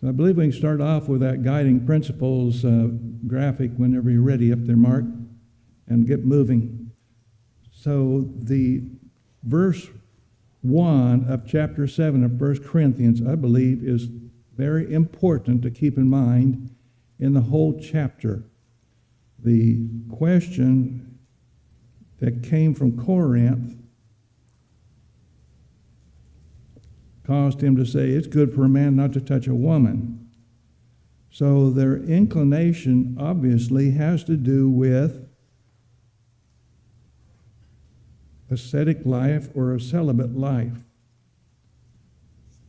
So I believe we can start off with that guiding principles graphic whenever you're ready up there, Mark, and get moving. So the verse 1 of chapter 7 of 1 Corinthians, I believe, is very important to keep in mind in the whole chapter. The question that came from Corinth caused him to say, it's good for a man not to touch a woman. So their inclination obviously has to do with ascetic life or a celibate life.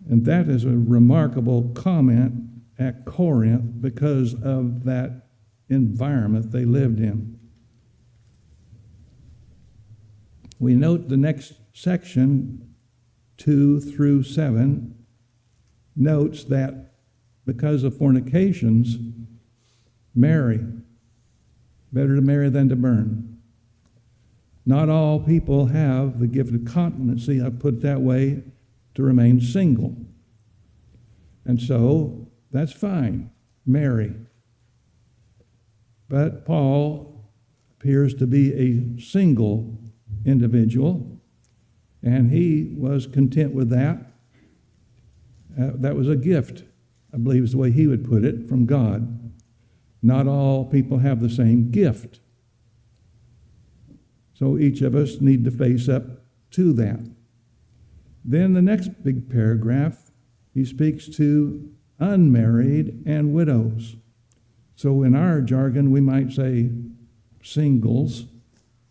And that is a remarkable comment at Corinth because of that environment they lived in. We note the next section, 2 through 7, notes that because of fornications, marry. Better to marry than to burn. Not all people have the gift of continency, I put it that way, to remain single. And so, that's fine. Marry. But Paul appears to be a single individual, and he was content with that. That was a gift, I believe is the way he would put it, from God. Not all people have the same gift. So each of us need to face up to that. Then the next big paragraph, he speaks to unmarried and widows. So in our jargon, we might say singles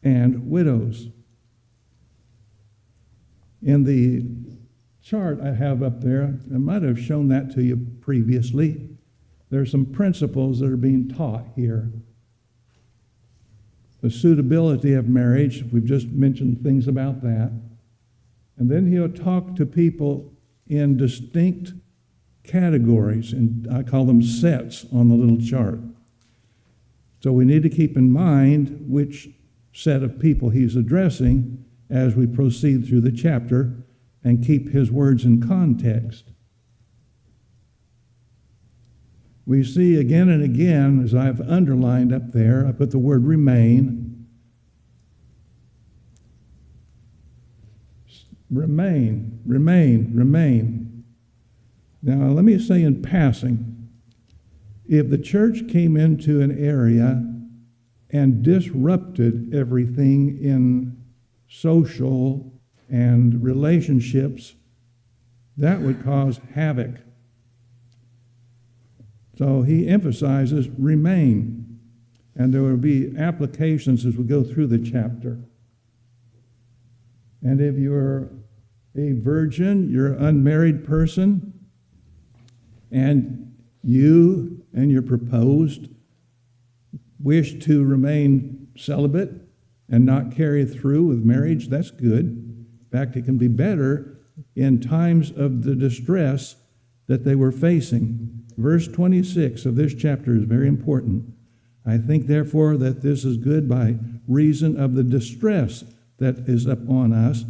and widows. In the chart I have up there, I might have shown that to you previously. There are some principles that are being taught here. The suitability of marriage, we've just mentioned things about that. And then he'll talk to people in distinct categories, and I call them sets on the little chart. So we need to keep in mind which set of people he's addressing as we proceed through the chapter and keep his words in context. We see again and again, as I've underlined up there, I put the word remain. Remain, remain, remain. Now, let me say in passing, if the church came into an area and disrupted everything in social and relationships, that would cause havoc. So he emphasizes remain, and there will be applications as we go through the chapter. And if you're a virgin, you're an unmarried person, and you and your proposed wish to remain celibate and not carry through with marriage, that's good. In fact, it can be better in times of the distress that they were facing. Verse 26 of this chapter is very important. I think, therefore, that this is good by reason of the distress that is upon us,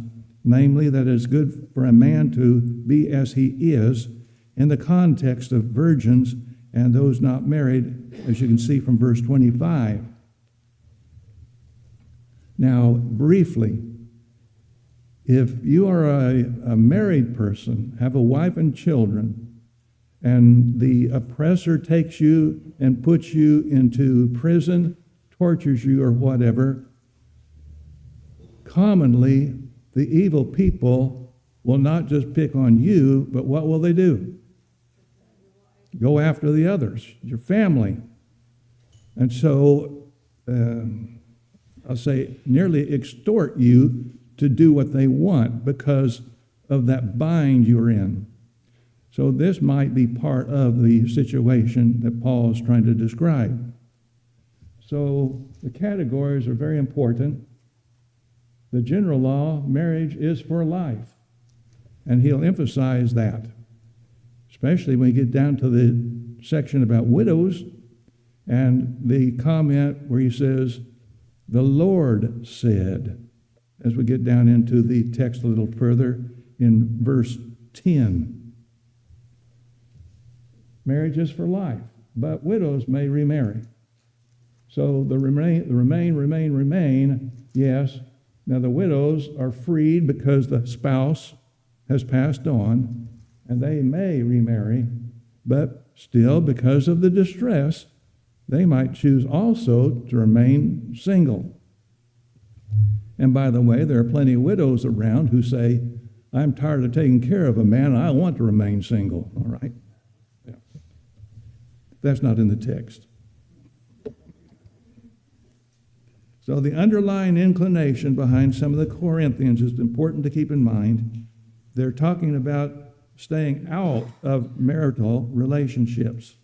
namely, that it's good for a man to be as he is in the context of virgins and those not married, as you can see from verse 25. Now, briefly, if you are a married person, have a wife and children, and the oppressor takes you and puts you into prison, tortures you or whatever, commonly the evil people will not just pick on you, but what will they do? Go after the others, your family. And so, I'll say, nearly extort you to do what they want because of that bind you're in. So this might be part of the situation that Paul is trying to describe. So the categories are very important. The general law, marriage is for life. And he'll emphasize that, especially when you get down to the section about widows and the comment where he says, the Lord said, as we get down into the text a little further in verse 10. Marriage is for life, but widows may remarry. So the remain, yes. Now the widows are freed because the spouse has passed on, and they may remarry, but still, because of the distress, they might choose also to remain single. And by the way, there are plenty of widows around who say, I'm tired of taking care of a man, I want to remain single, all right? Yeah. That's not in the text. So the underlying inclination behind some of the Corinthians is important to keep in mind. They're talking about staying out of marital relationships.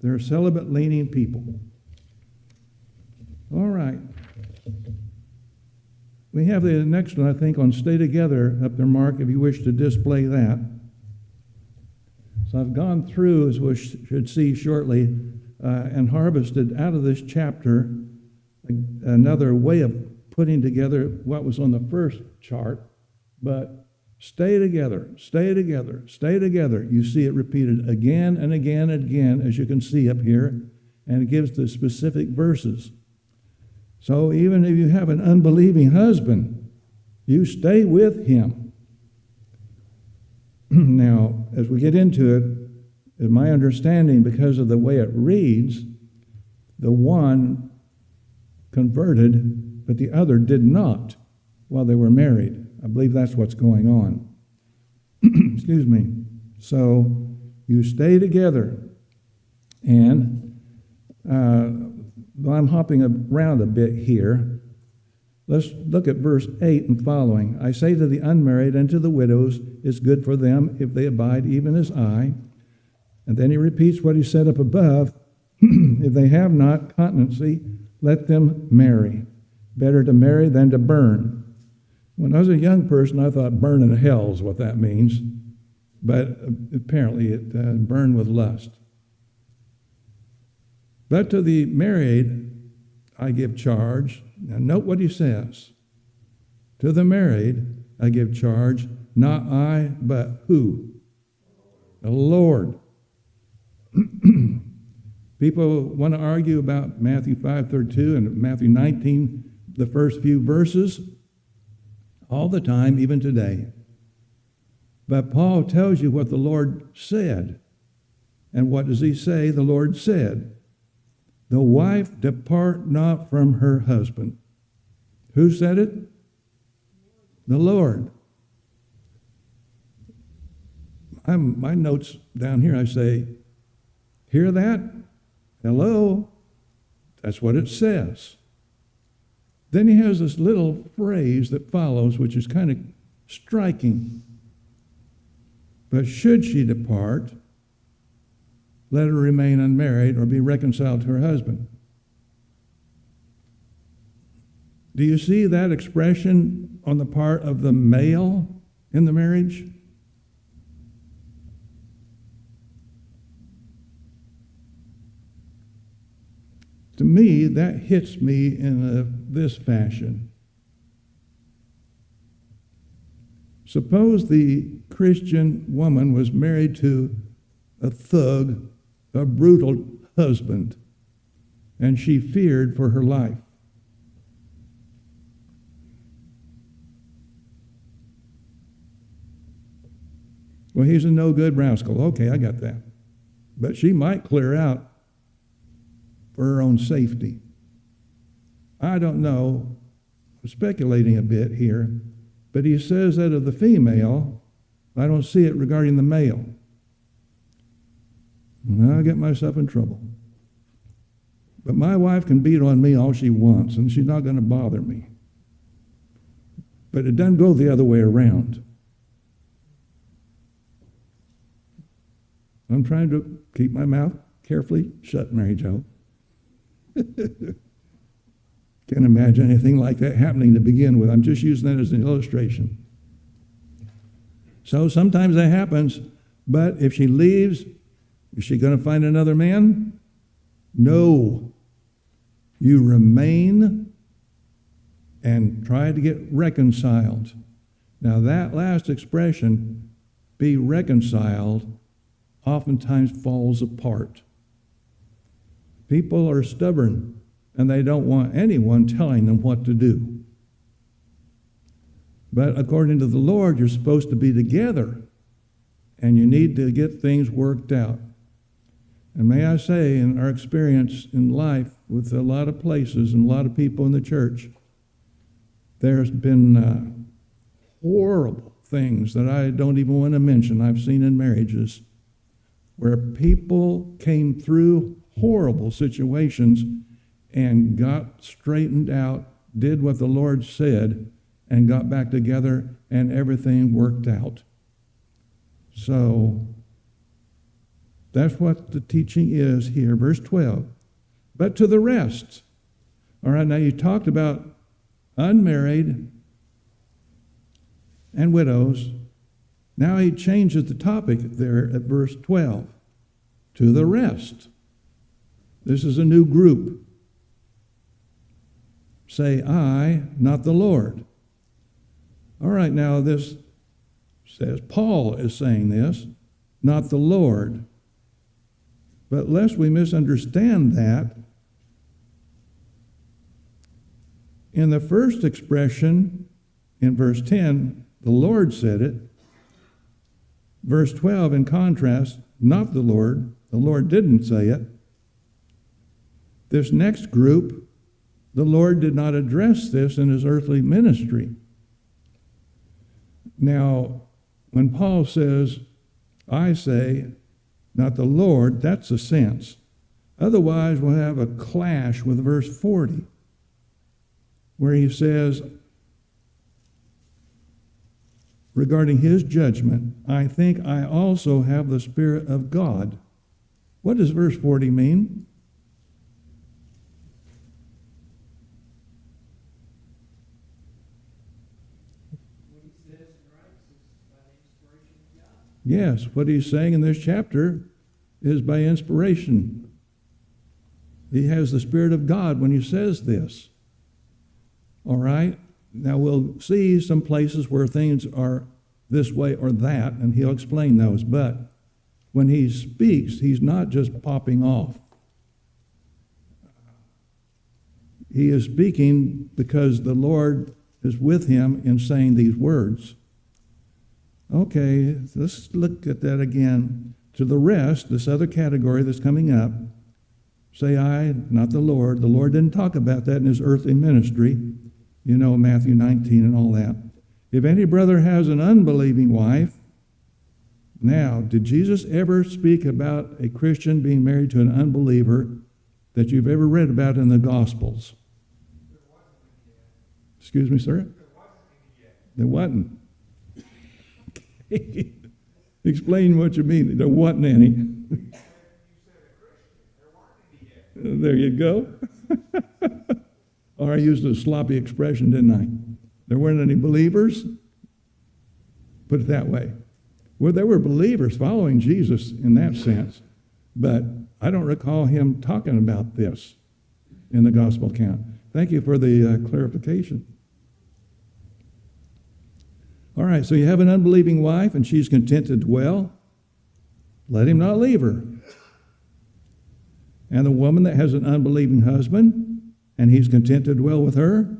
They're celibate-leaning people. All right. We have the next one, I think, on Stay Together up there, Mark, if you wish to display that. So I've gone through, as we should see shortly, and harvested out of this chapter another way of putting together what was on the first chart, but stay together, stay together, stay together. You see it repeated again and again and again, as you can see up here, and it gives the specific verses. So even if you have an unbelieving husband, you stay with him. Now, as we get into it, in my understanding, because of the way it reads, the one converted, but the other did not while they were married. I believe that's what's going on. Excuse me. So you stay together. And I'm hopping around a bit here. Let's look at verse 8 and following. I say to the unmarried and to the widows, it's good for them if they abide even as I. And then he repeats what he said up above. If they have not continency, let them marry. Better to marry than to burn. When I was a young person, I thought burn in hell is what that means. But apparently it burn with lust. But to the married, I give charge. Now note what he says. To the married, I give charge, not I, but who? The Lord. People want to argue about Matthew 5:32 and Matthew 19, the first few verses, all the time, even today. But Paul tells you what the Lord said. And what does he say? The Lord said, the wife depart not from her husband. Who said it? The Lord. My notes down here, I say, hear that? Hello? That's what it says. Then he has this little phrase that follows, which is kind of striking. But should she depart, let her remain unmarried or be reconciled to her husband. Do you see that expression on the part of the male in the marriage? To me, that hits me in this fashion. Suppose the Christian woman was married to a thug, a brutal husband, and she feared for her life. Well, he's a no-good rascal. Okay, I got that. But she might clear out for her own safety. I don't know. I'm speculating a bit here. But he says that of the female, I don't see it regarding the male. And I'll get myself in trouble. But my wife can beat on me all she wants, and she's not going to bother me. But it doesn't go the other way around. I'm trying to keep my mouth carefully shut, Mary Jo. Can't imagine anything like that happening to begin with. I'm just using that as an illustration. So sometimes that happens, but if she leaves, is she going to find another man? No. You remain and try to get reconciled. Now that last expression, be reconciled, oftentimes falls apart. People are stubborn, and they don't want anyone telling them what to do. But according to the Lord, you're supposed to be together, and you need to get things worked out. And may I say, in our experience in life with a lot of places and a lot of people in the church, there's been horrible things that I don't even want to mention I've seen in marriages where people came through horrible situations and got straightened out, did what the Lord said, and got back together, and everything worked out. So that's what the teaching is here. Verse 12. But to the rest. All right, now you talked about unmarried and widows. Now he changes the topic there at verse 12. To the rest. This is a new group. Say, I, not the Lord. All right, now this says, Paul is saying this, not the Lord. But lest we misunderstand that, in the first expression, in verse 10, the Lord said it. Verse 12, in contrast, not the Lord didn't say it. This next group, the Lord did not address this in his earthly ministry. Now, when Paul says, I say, not the Lord, that's a sense. Otherwise, we'll have a clash with verse 40, where he says, regarding his judgment, I think I also have the Spirit of God. What does verse 40 mean? Yes, what he's saying in this chapter is by inspiration. He has the Spirit of God when he says this. All right? Now we'll see some places where things are this way or that, and he'll explain those. But when he speaks, he's not just popping off. He is speaking because the Lord is with him in saying these words. Okay, let's look at that again. To the rest, this other category that's coming up, say I, not the Lord. The Lord didn't talk about that in his earthly ministry. You know, Matthew 19 and all that. If any brother has an unbelieving wife, now, did Jesus ever speak about a Christian being married to an unbeliever that you've ever read about in the Gospels? Excuse me, sir? There wasn't. Explain what you mean. There wasn't any. There you go. Or I used a sloppy expression, didn't I? There weren't any believers? Put it that way. Well, there were believers following Jesus in that sense, but I don't recall him talking about this in the gospel account. Thank you for the clarification. All right, so you have an unbelieving wife and she's content to dwell. Let him not leave her. And the woman that has an unbelieving husband and he's content to dwell with her,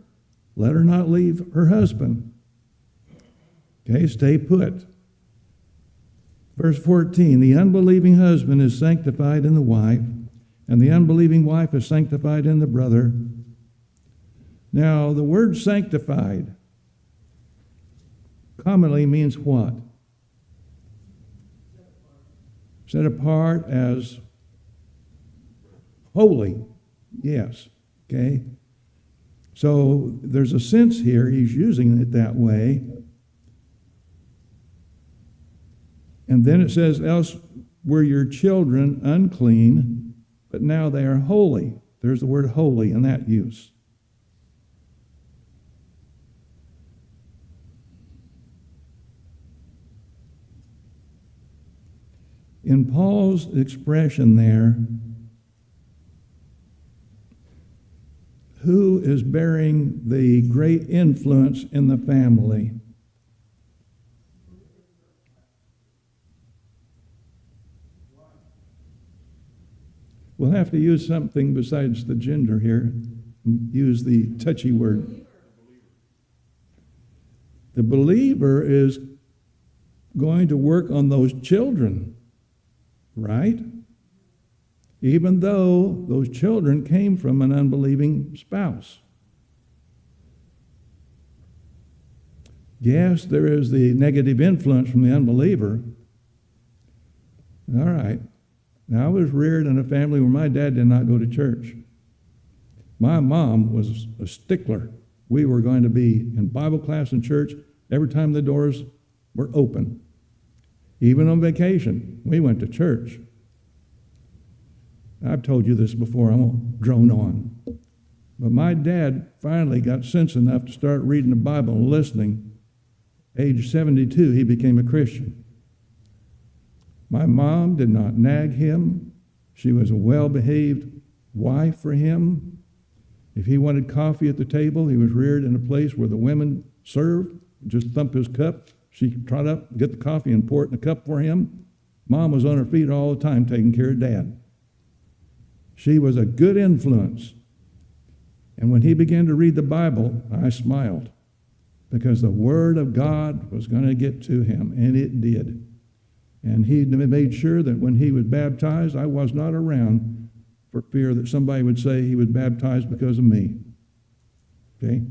let her not leave her husband. Okay, stay put. Verse 14, the unbelieving husband is sanctified in the wife, and the unbelieving wife is sanctified in the brother. Now, the word sanctified commonly means what? Set apart as holy. Yes. Okay. So there's a sense here, he's using it that way. And then it says, else were your children unclean, but now they are holy. There's the word holy in that use. In Paul's expression there, who is bearing the great influence in the family? We'll have to use something besides the gender here. Use the touchy word. The believer is going to work on those children, right? Even though those children came from an unbelieving spouse. Yes, there is the negative influence from the unbeliever. All right. Now, I was reared in a family where my dad did not go to church. My mom was a stickler. We were going to be in Bible class in church every time the doors were open. Even on vacation, we went to church. I've told you this before, I won't drone on. But my dad finally got sense enough to start reading the Bible and listening. Age 72, he became a Christian. My mom did not nag him. She was a well-behaved wife for him. If he wanted coffee at the table, he was reared in a place where the women served, just thump his cup. She could trot up, get the coffee, and pour it in a cup for him. Mom was on her feet all the time taking care of Dad. She was a good influence. And when he began to read the Bible, I smiled, because the Word of God was going to get to him, and it did. And he made sure that when he was baptized, I was not around for fear that somebody would say he was baptized because of me. Okay?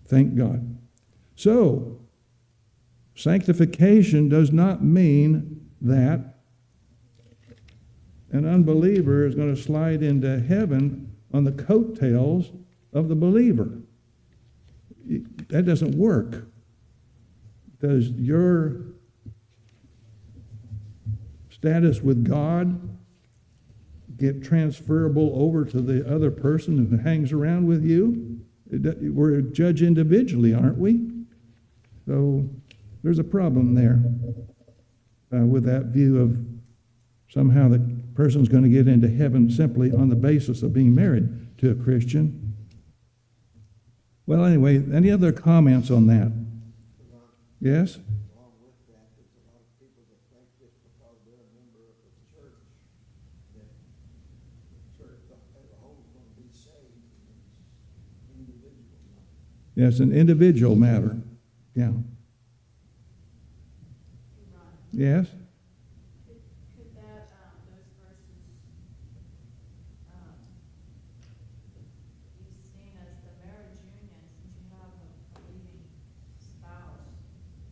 Thank God. So, sanctification does not mean that an unbeliever is going to slide into heaven on the coattails of the believer. That doesn't work. Does your status with God get transferable over to the other person who hangs around with you? We're judged individually, aren't we? So there's a problem there with that view of somehow the person's going to get into heaven simply on the basis of being married to a Christian. Well, anyway, any other comments on that? Yes? Along with that, there's a lot of people that think just because they're a member of the church, that the church as a whole is going to be saved. It's individual. Yes, an individual matter. Yeah. Yes? Could that, those verses, be seen as the marriage union, since you have a believing spouse,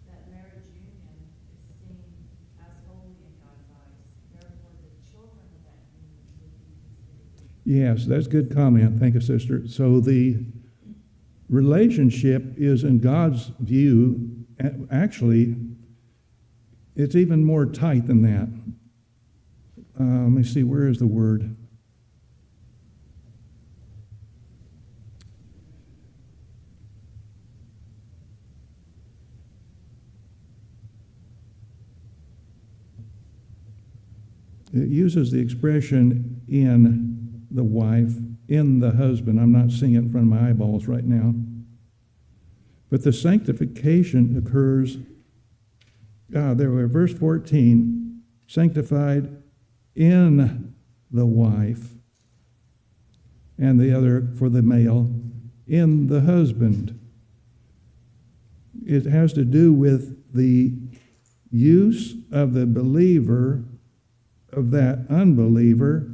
that marriage union is seen as holy in God's eyes. Therefore, the children of that union would be considered. Yes, that's a good comment. Thank you, sister. So the relationship is, in God's view, actually, it's even more tight than that. Let me see, where is the word? It uses the expression in the wife, in the husband. I'm not seeing it in front of my eyeballs right now. But the sanctification occurs, there we are, verse 14, sanctified in the wife, and the other for the male, in the husband. It has to do with the use of the believer of that unbeliever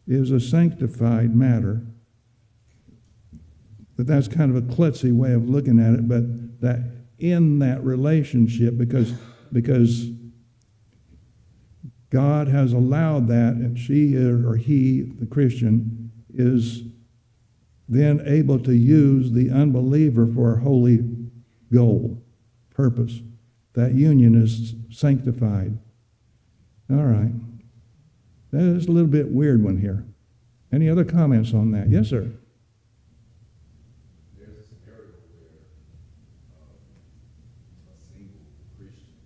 is a sanctified matter. But that's kind of a klutzy way of looking at it, but that in that relationship, because God has allowed that, and she or he, the Christian, is then able to use the unbeliever for a holy goal, purpose. That union is sanctified. All right. That is a little bit weird one here. Any other comments on that? Yes, sir. There's a scenario where a single Christian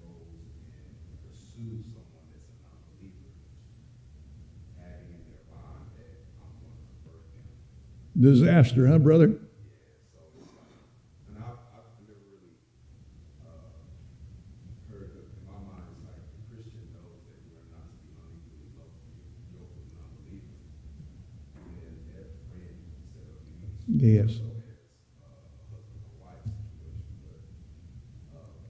goes and pursues someone that's a non-believer, adding in their mind that I'm going to convert them. Disaster, huh, brother? So it's like, and I've never really heard of, in my mind, it's like the Christian knows that we're not to be Yes. So as a husband or wife situation, but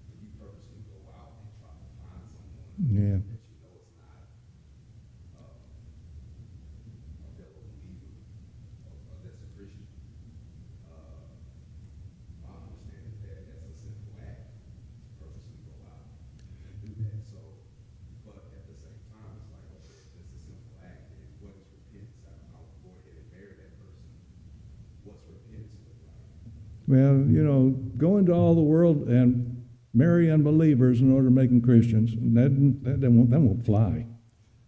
when you purposely go out and try to find someone Yeah. that you know is not a fellow believer or that's a Christian, my understanding is that that's a sinful act to purposely go out and do that. So, but at the same time, it's like, okay, if it's a sinful act, then what is repentance? I'll go ahead and marry that person. What's repentance look like? Well, go into all the world and marry unbelievers in order to make them Christians. That won't fly.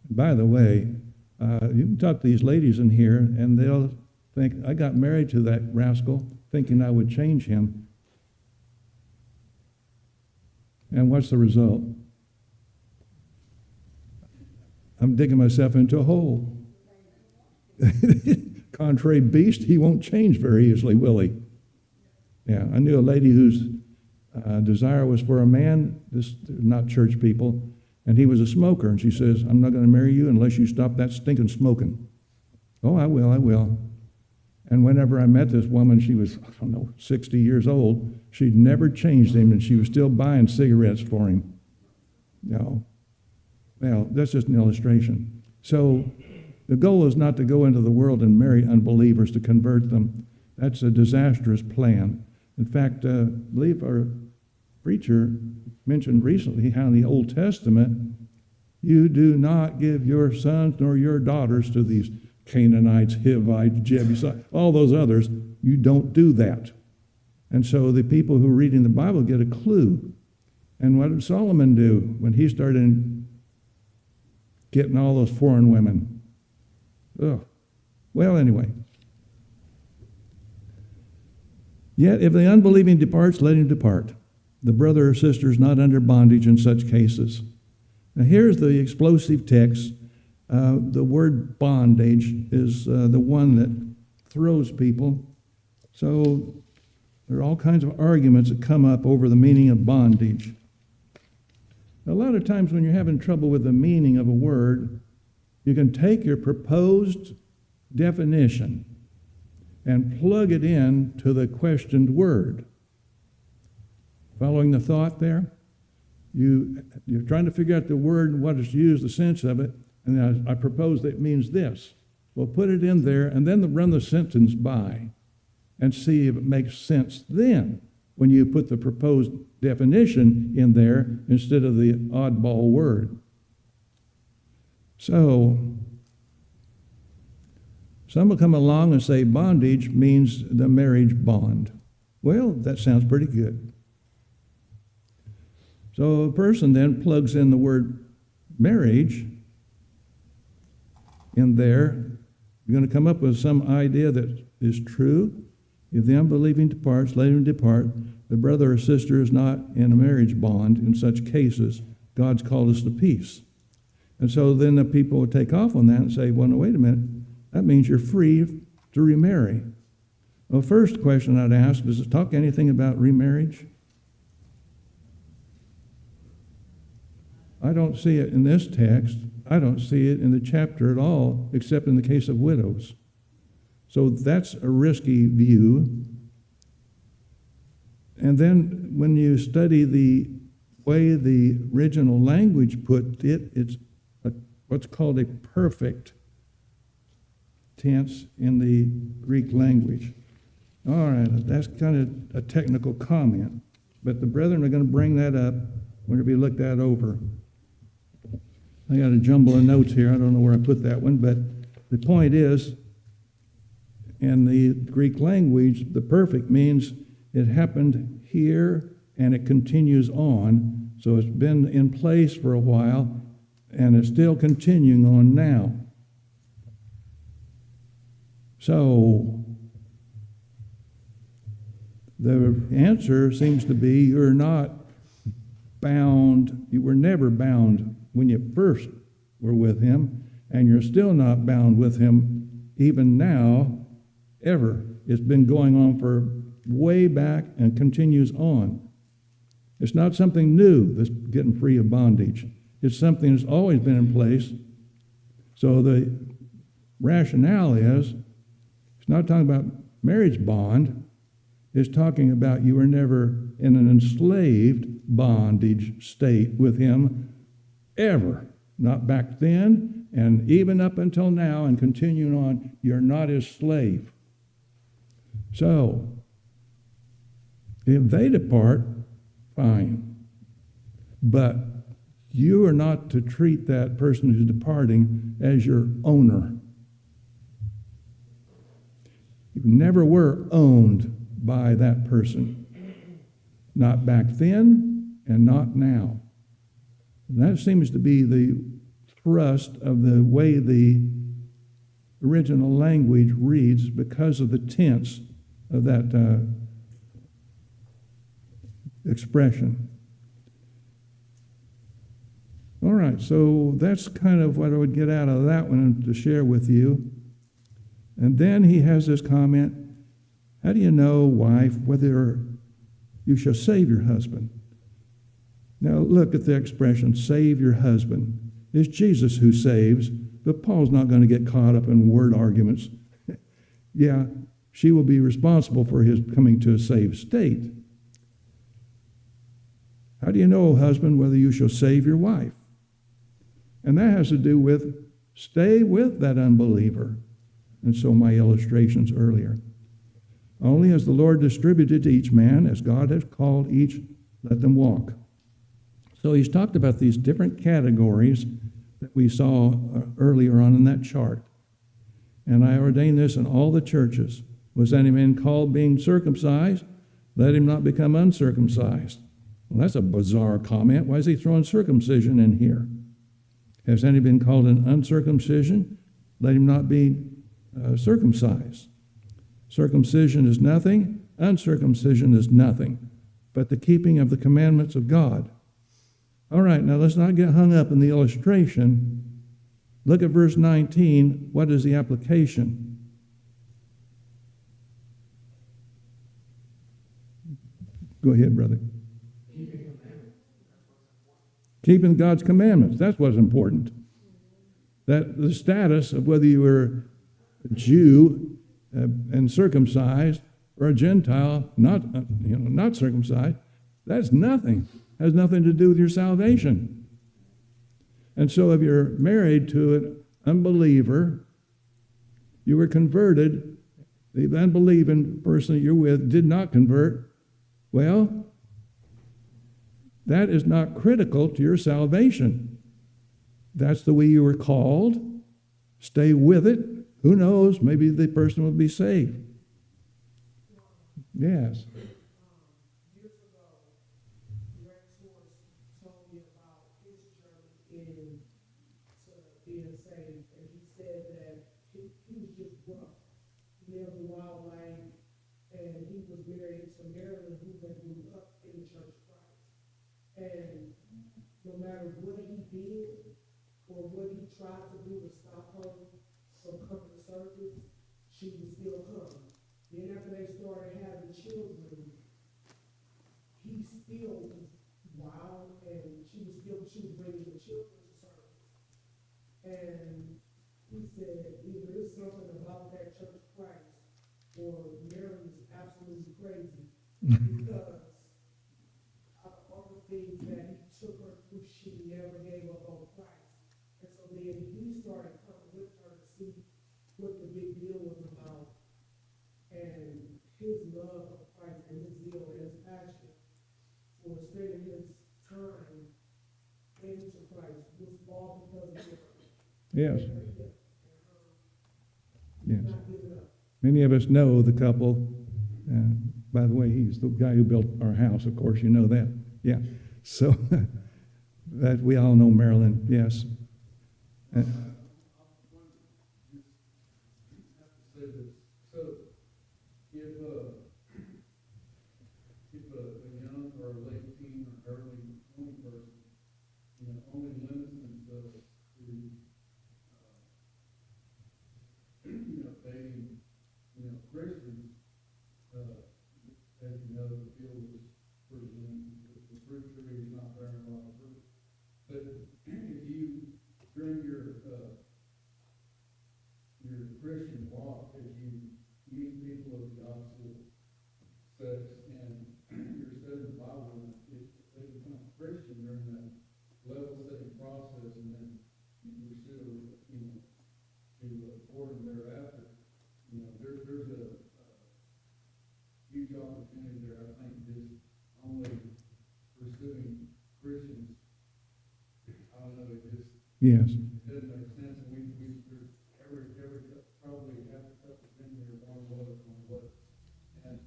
By the way, you can talk to these ladies in here, and they'll think, I got married to that rascal thinking I would change him. And what's the result? I'm digging myself into a hole. Contrary beast, he won't change very easily, will he? Yeah, I knew a lady whose desire was for a man, not church people, and he was a smoker, and she says, I'm not going to marry you unless you stop that stinking smoking. Oh, I will. And whenever I met this woman, she was, 60 years old, she'd never changed him, and she was still buying cigarettes for him. No. Well, that's just an illustration. So the goal is not to go into the world and marry unbelievers to convert them. That's a disastrous plan. In fact, I believe our preacher mentioned recently how in the Old Testament, you do not give your sons nor your daughters to these Canaanites, Hivites, Jebusites, all those others. You don't do that. And so the people who are reading the Bible get a clue. And what did Solomon do when he started getting all those foreign women? Ugh. Well, anyway. Yet if the unbelieving departs, let him depart. The brother or sister is not under bondage in such cases. Now here's the explosive text. The word bondage is the one that throws people. So there are all kinds of arguments that come up over the meaning of bondage. A lot of times when you're having trouble with the meaning of a word, you can take your proposed definition and plug it in to the questioned word. Following the thought there? You're trying to figure out the word and what is used, the sense of it, and I propose that it means this. Well, put it in there and then run the sentence by and see if it makes sense then when you put the proposed definition in there instead of the oddball word. So, some will come along and say bondage means the marriage bond. Well, that sounds pretty good. So a person then plugs in the word marriage in there. You're going to come up with some idea that is true. If the unbelieving departs, let him depart. The brother or sister is not in a marriage bond. In such cases, God's called us to peace. And so then the people will take off on that and say, well, no, wait a minute. That means you're free to remarry. Well, first question I'd ask, does it talk anything about remarriage? I don't see it in this text. I don't see it in the chapter at all, except in the case of widows. So that's a risky view. And then when you study the way the original language put it, it's what's called a perfect tense in the Greek language. All right, that's kind of a technical comment, but the brethren are going to bring that up whenever we look that over. I got a jumble of notes here. I don't know where I put that one, but the point is, in the Greek language, the perfect means it happened here and it continues on. So it's been in place for a while and it's still continuing on now. So the answer seems to be you're not bound. You were never bound when you first were with him, and you're still not bound with him even now, ever. It's been going on for way back and continues on. It's not something new, this getting free of bondage. It's something that's always been in place. So the rationale is, It's not talking about marriage bond. It's talking about you were never in an enslaved bondage state with him ever. Not back then, and even up until now and continuing on, you're not his slave. So, if they depart, fine. But you are not to treat that person who's departing as your owner. You never were owned by that person. Not back then and not now. And that seems to be the thrust of the way the original language reads because of the tense of that expression. All right, so that's kind of what I would get out of that one to share with you. And then he has this comment, how do you know, wife, whether you shall save your husband? Now look at the expression, save your husband. It's Jesus who saves, but Paul's not going to get caught up in word arguments. Yeah, she will be responsible for his coming to a saved state. How do you know, husband, whether you shall save your wife? And that has to do with stay with that unbeliever. And so my illustrations earlier. Only as the Lord distributed to each man, as God has called each, let them walk. So he's talked about these different categories that we saw earlier on in that chart. And I ordain this in all the churches. Was any man called being circumcised? Let him not become uncircumcised. Well, that's a bizarre comment. Why is he throwing circumcision in here? Has any been called an uncircumcision? Let him not be circumcised. Circumcision is nothing, uncircumcision is nothing, but the keeping of the commandments of God. All right, now let's not get hung up in the illustration. Look at verse 19. What is the application? Go ahead, brother. Keeping God's commandments. That's what's important. That the status of whether you were a Jew and circumcised or a Gentile not circumcised, that's nothing. Has nothing to do with your salvation. And so if you're married to an unbeliever, you were converted, the unbelieving person that you're with did not convert, well, that is not critical to your salvation. That's the way you were called. Stay with it. Who knows? Maybe the person will be saved. Yes. Years ago, Rex Horst told me about his journey into being saved, and he said that he was just rough, lived a wild life, and he was married to Marilyn, who had grew up in the Church of Christ. And no matter what he did or what he tried to do to stop her from coming to service, she would still come. Then after they started having children, he still was wild, and she was bringing the children to service. And he said, either there's something about that Church of Christ, or Maryland is absolutely crazy, because of all the things that he took her through, she never gave up on Christ. And so then he started coming with her to see what the big deal was about. And his love of Christ and his zeal and his passion for spending his time into Christ was all because of him. Yes. Yes. Not giving up. Many of us know the couple. By the way, he's the guy who built our house. Of course, you know that. Yeah. So that we all know Marilyn. Yes. If a young or late teen or early 20 person, only limits themselves to, dating, Christians, as you know, the field is pretty limited. The fruit tree is not bearing a lot of fruit. But if you, during your the opposite sex, and you're studying the Bible, and if they become Christian during that level setting process, and then you're still, to order thereafter, there's a huge opportunity there, I think, just only pursuing Christians. I don't know, it just Yes. doesn't make sense, and there's probably half the couple been here one was. And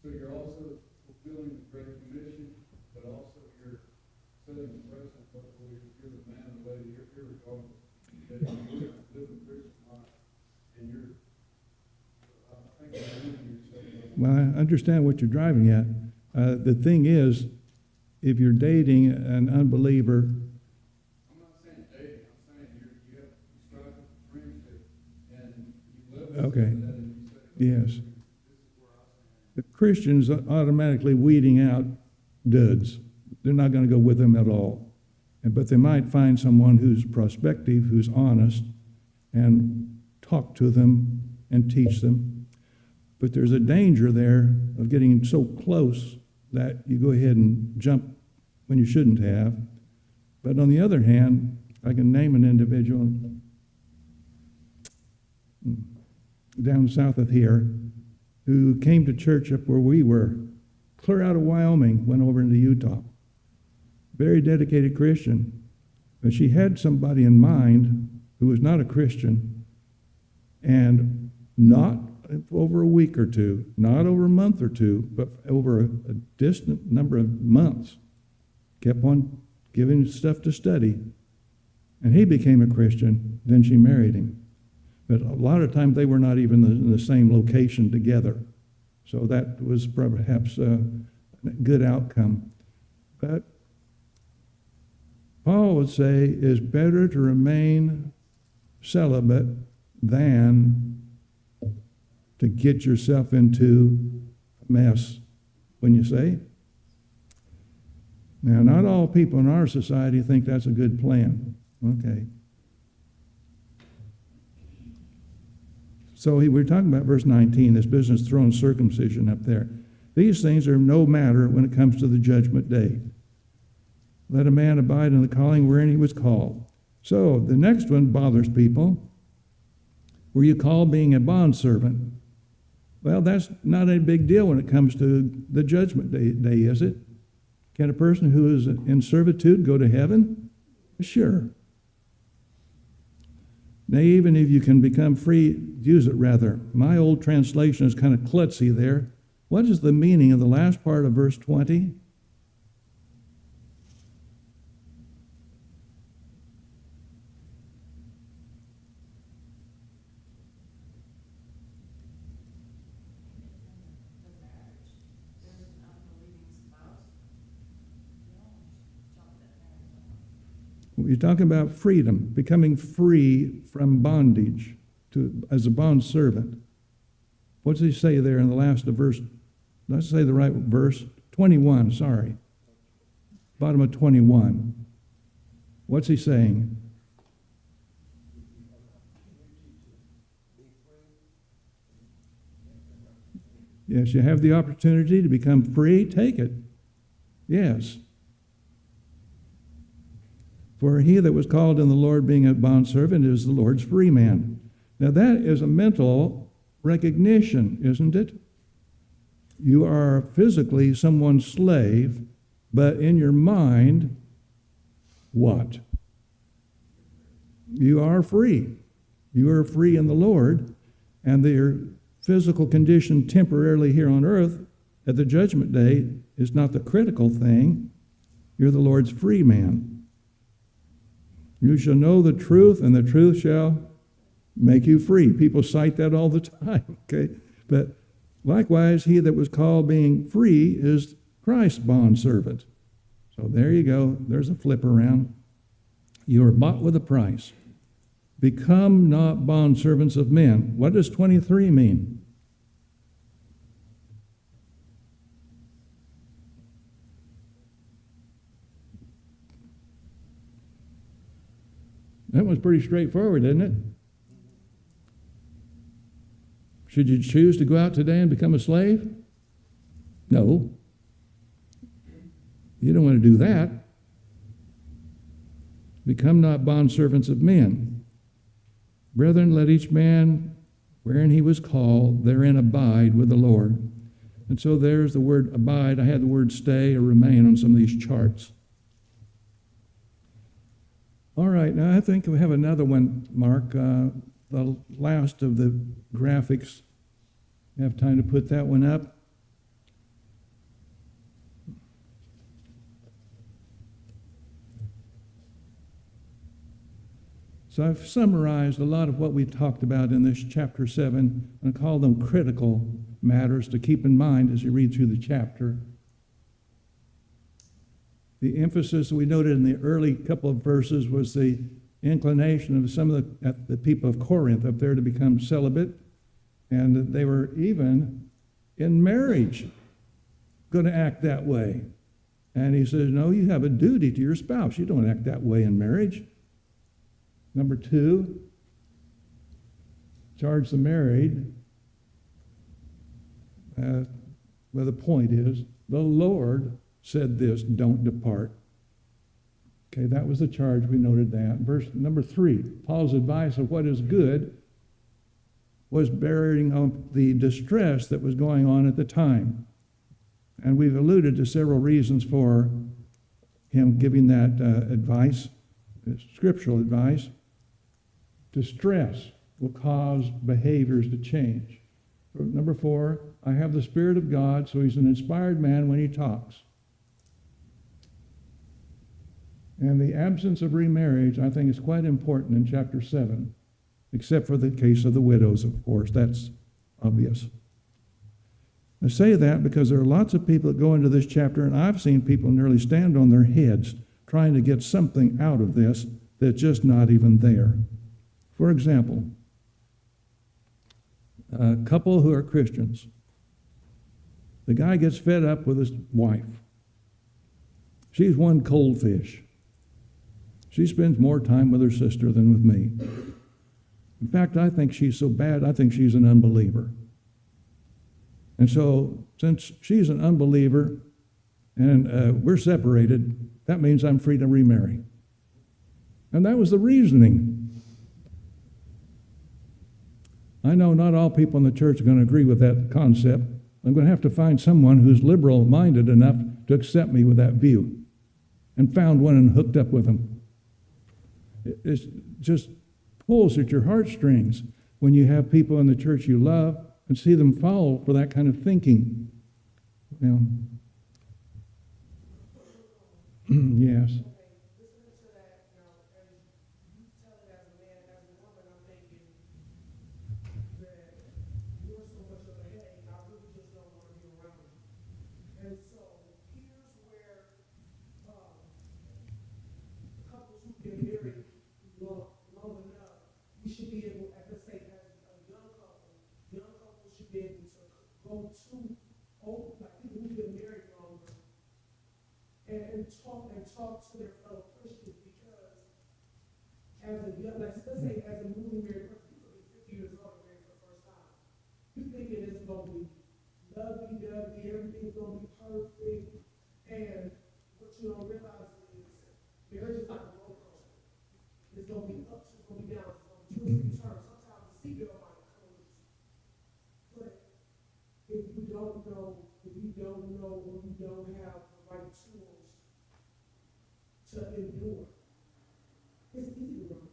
so you're also fulfilling the Great Commission, but also you're setting the precedent, hopefully, you're the man or lady, you're regardless, that you're living a Christian life, and I think you're doing yourself. Well, I understand what you're driving at. The thing is, if you're dating an unbeliever, I'm not saying dating, I'm saying you strive for friendship, and you live with Okay. that, and you say, yes, this is where I stand. the Christians are automatically weeding out duds. They're not going to go with them at all. But they might find someone who's prospective, who's honest, and talk to them and teach them. But there's a danger there of getting so close that you go ahead and jump when you shouldn't have. But on the other hand, I can name an individual down south of here who came to church up where we were, clear out of Wyoming, went over into Utah. Very dedicated Christian. But she had somebody in mind who was not a Christian, and not over a week or two, not over a month or two, but over a distant number of months, kept on giving stuff to study. And he became a Christian, then she married him. But a lot of times they were not even in the same location together. So that was perhaps a good outcome. But Paul would say it's better to remain celibate than to get yourself into a mess, wouldn't you say? Now, not all people in our society think that's a good plan. Okay. So we're talking about verse 19, this business throwing circumcision up there. These things are no matter when it comes to the judgment day. Let a man abide in the calling wherein he was called. So the next one bothers people. Were you called being a bondservant? Well, that's not a big deal when it comes to the judgment day, is it? Can a person who is in servitude go to heaven? Sure. Now, even if you can become free, use it rather. My old translation is kind of klutzy there. What is the meaning of the last part of verse 20? You're talking about freedom, becoming free from bondage as a bond servant. What does he say there in the last of verse? Let's say the right verse. 21, sorry. Bottom of 21. What's he saying? Yes, you have the opportunity to become free, take it. Yes. For he that was called in the Lord being a bondservant is the Lord's free man. Now that is a mental recognition, isn't it? You are physically someone's slave, but in your mind, what? You are free. You are free in the Lord, and your physical condition temporarily here on earth at the judgment day is not the critical thing. You're the Lord's free man. You shall know the truth, and the truth shall make you free. People cite that all the time, okay? But likewise, he that was called being free is Christ's bondservant. So there you go. There's a flip around. You are bought with a price. Become not bondservants of men. What does 23 mean? That was pretty straightforward, isn't it? Should you choose to go out today and become a slave? No. You don't want to do that. Become not bondservants of men. Brethren, let each man, wherein he was called, therein abide with the Lord. And so there's the word abide. I had the word stay or remain on some of these charts. All right, now I think we have another one, Mark, the last of the graphics. You have time to put that one up? So I've summarized a lot of what we talked about in this chapter 7 and call them critical matters to keep in mind as you read through the chapter. The emphasis we noted in the early couple of verses was the inclination of some of the people of Corinth up there to become celibate, and they were even in marriage going to act that way. And he says, no, you have a duty to your spouse. You don't act that way in marriage. Number 2, charge the married. Well, the point is, the Lord said this, don't depart. Okay, that was the charge. We noted that. Verse number 3, Paul's advice of what is good was bearing on the distress that was going on at the time. And we've alluded to several reasons for him giving that advice, scriptural advice. Distress will cause behaviors to change. Number 4, I have the Spirit of God, so he's an inspired man when he talks. And the absence of remarriage, I think, is quite important in chapter 7, except for the case of the widows, of course. That's obvious. I say that because there are lots of people that go into this chapter, and I've seen people nearly stand on their heads trying to get something out of this that's just not even there. For example, a couple who are Christians. The guy gets fed up with his wife. She's one cold fish. She spends more time with her sister than with me. In fact, I think she's so bad, I think she's an unbeliever. And so, since she's an unbeliever and we're separated, that means I'm free to remarry. And that was the reasoning. I know not all people in the church are going to agree with that concept. I'm going to have to find someone who's liberal-minded enough to accept me with that view. And found one and hooked up with them. It just pulls at your heartstrings when you have people in the church you love and see them fall for that kind of thinking. Well, yes. Listening to that, you know, and you tell it as a man, as a woman, I'm thinking that you're so much of a headache, I really just don't want to be around you. And so here's where couples who've been married long enough, we should be able, as I say, as a young couple should be able to go to old, like people who've been married longer, and talk to their fellow Christians, because as a young, let's say as a newly married person, you could be 50 years old and married for the first time. You thinking it's gonna be lovey-dovey, everything's gonna be perfect, and what you don't realize is marriage is like a roller coaster. It's gonna be ups, it's gonna be downs, it's gonna be twists and turns. Sometimes the seatbelt might come loose. But if you don't know, or you don't have the right tools to endure, it's easy to run.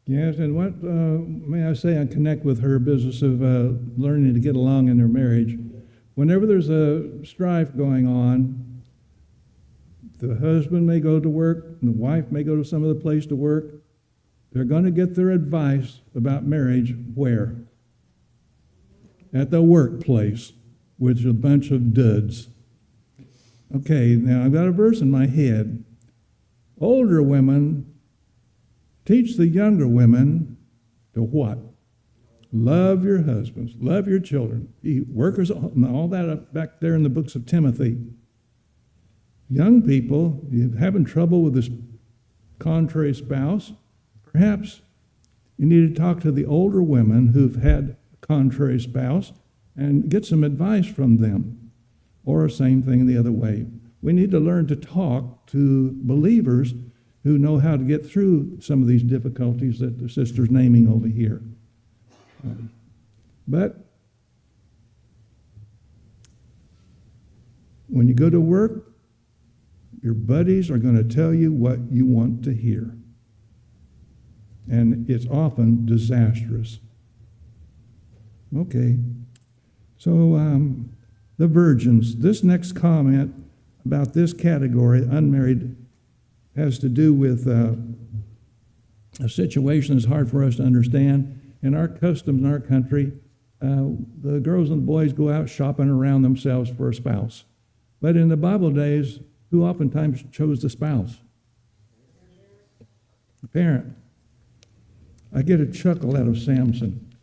Yes, and what may I say, I connect with her business of learning to get along in their marriage. Whenever there's a strife going on, the husband may go to work, and the wife may go to some other place to work. They're going to get their advice about marriage where? At the workplace, which is a bunch of duds. Okay, now I've got a verse in my head. Older women teach the younger women to what? Love your husbands, love your children, workers, all that up back there in the books of Timothy. Young people, you're having trouble with this contrary spouse, perhaps you need to talk to the older women who've had contrary spouse and get some advice from them. Or same thing the other way. We need to learn to talk to believers who know how to get through some of these difficulties that the sister's naming over here. But when you go to work, your buddies are going to tell you what you want to hear. And it's often disastrous. Okay. So the virgins, this next comment about this category, unmarried, has to do with a situation that's hard for us to understand. In our customs in our country, the girls and the boys go out shopping around themselves for a spouse. But in the Bible days, who oftentimes chose the spouse? The parent. I get a chuckle out of Samson.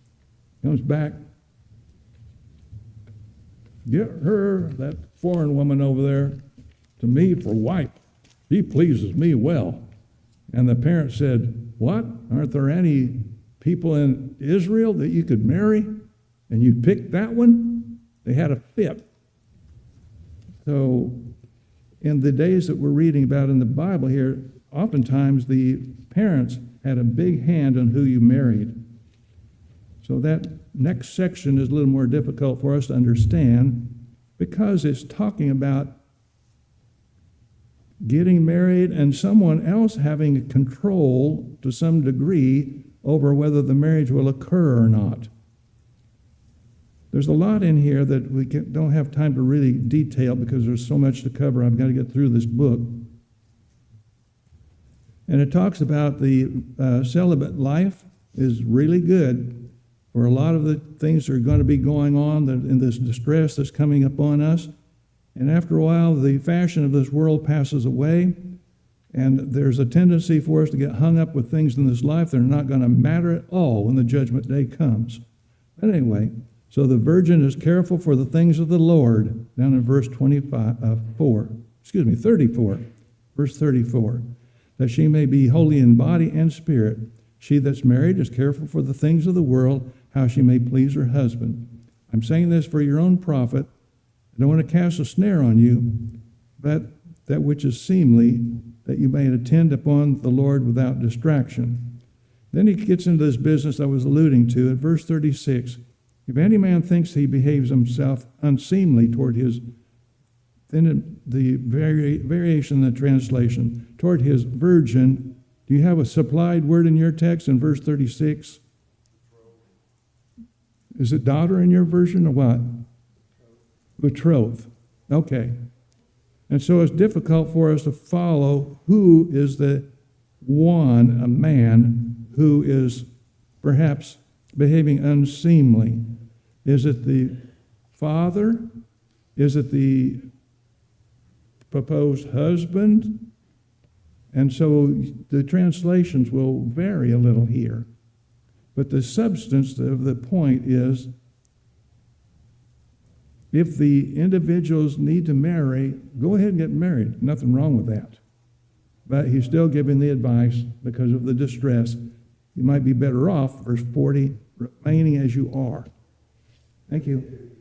Comes back. Get her, that foreign woman over there, to me for wife. She pleases me well. And the parent said, what? Aren't there any people in Israel that you could marry? And you picked that one? They had a fit. So in the days that we're reading about in the Bible here, oftentimes the parents had a big hand on who you married. So that next section is a little more difficult for us to understand because it's talking about getting married and someone else having control to some degree over whether the marriage will occur or not. There's a lot in here that we don't have time to really detail because there's so much to cover. I've got to get through this book. And it talks about the celibate life is really good for a lot of the things that are going to be going on in this distress that's coming upon us. And after a while, the fashion of this world passes away, and there's a tendency for us to get hung up with things in this life that are not going to matter at all when the judgment day comes. But anyway, so the virgin is careful for the things of the Lord, down in verse 34, verse 34, that she may be holy in body and spirit. She that's married is careful for the things of the world, how she may please her husband. I'm saying this for your own profit. I don't want to cast a snare on you, but that which is seemly, that you may attend upon the Lord without distraction. Then he gets into this business I was alluding to at verse 36. If any man thinks he behaves himself unseemly toward his, then the variation in the translation, toward his virgin, do you have a supplied word in your text in verse 36? Is it daughter in your version or what? Betrothed. Okay. And so it's difficult for us to follow who is the one, a man, who is perhaps behaving unseemly. Is it the father? Is it the proposed husband? And so the translations will vary a little here. But the substance of the point is, if the individuals need to marry, go ahead and get married. Nothing wrong with that. But he's still giving the advice because of the distress. You might be better off, verse 40, remaining as you are. Thank you.